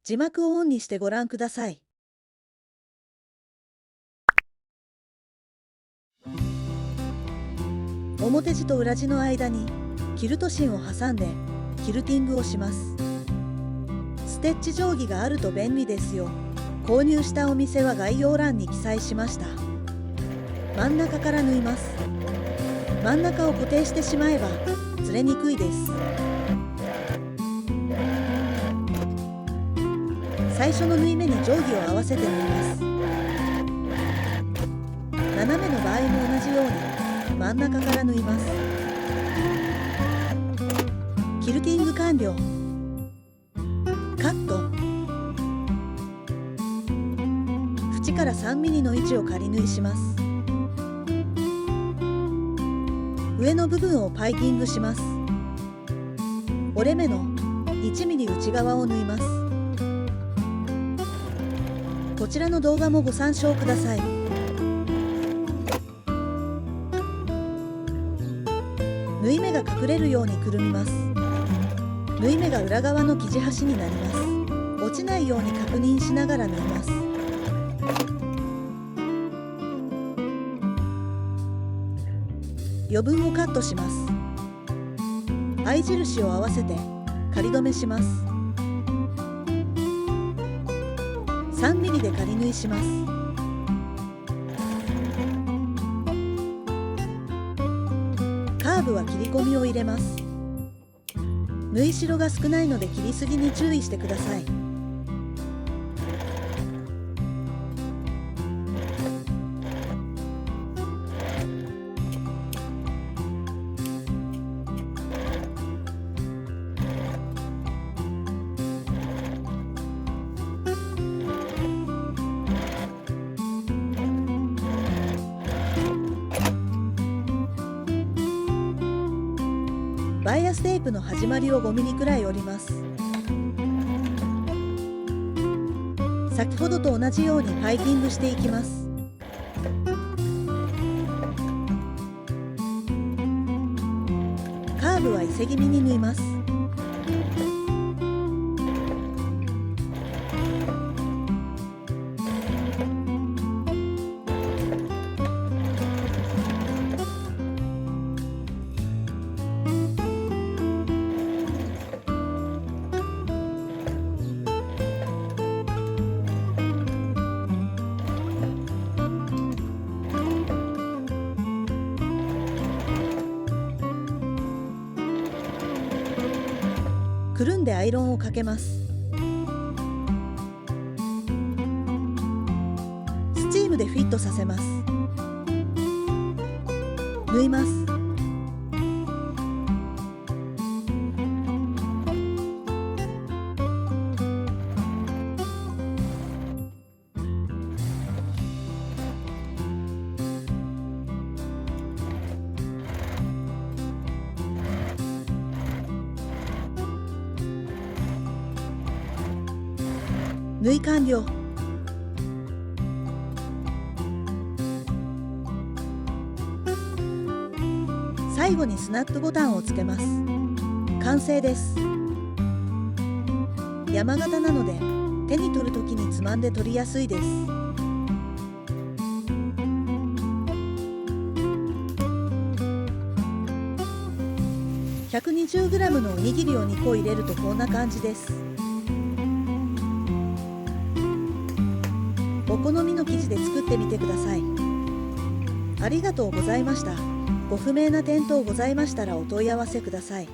字幕をオンにしてご覧ください。表地と裏地の間にキルト芯を挟んでキルティングをします。ステッチ定規があると便利ですよ。購入したお店は概要欄に記載しました。真ん中から縫います。真ん中を固定してしまえばずれにくいです。最初の縫い目に定規を合わせて縫います。斜めの場合も同じように真ん中から縫います。キルティング完了。カット。縁から3ミリの位置を仮縫いします。上の部分をパイピングします。折れ目の1ミリ内側を縫います。こちらの動画もご参照ください。縫い目が隠れるようにくるみます。縫い目が裏側の生地端になります。落ちないように確認しながら縫います。余分をカットします。合い印を合わせて仮留めします。3ミリで仮縫いします。カーブは切り込みを入れます。縫い代が少ないので切りすぎに注意してください。バイアステープの始まりを5ミリくらい折ります。先ほどと同じようにパイピングしていきます。カーブは伊勢気味に縫います。くるんでアイロンをかけます。スチームでフィットさせます。縫います。縫い完了。最後にスナップボタンをつけます。完成です。山形なので手に取るときにつまんで取りやすいです。120g のおにぎりを2個入れるとこんな感じです。お好みの生地で作ってみてください。ありがとうございました。ご不明な点等ございましたらお問い合わせください。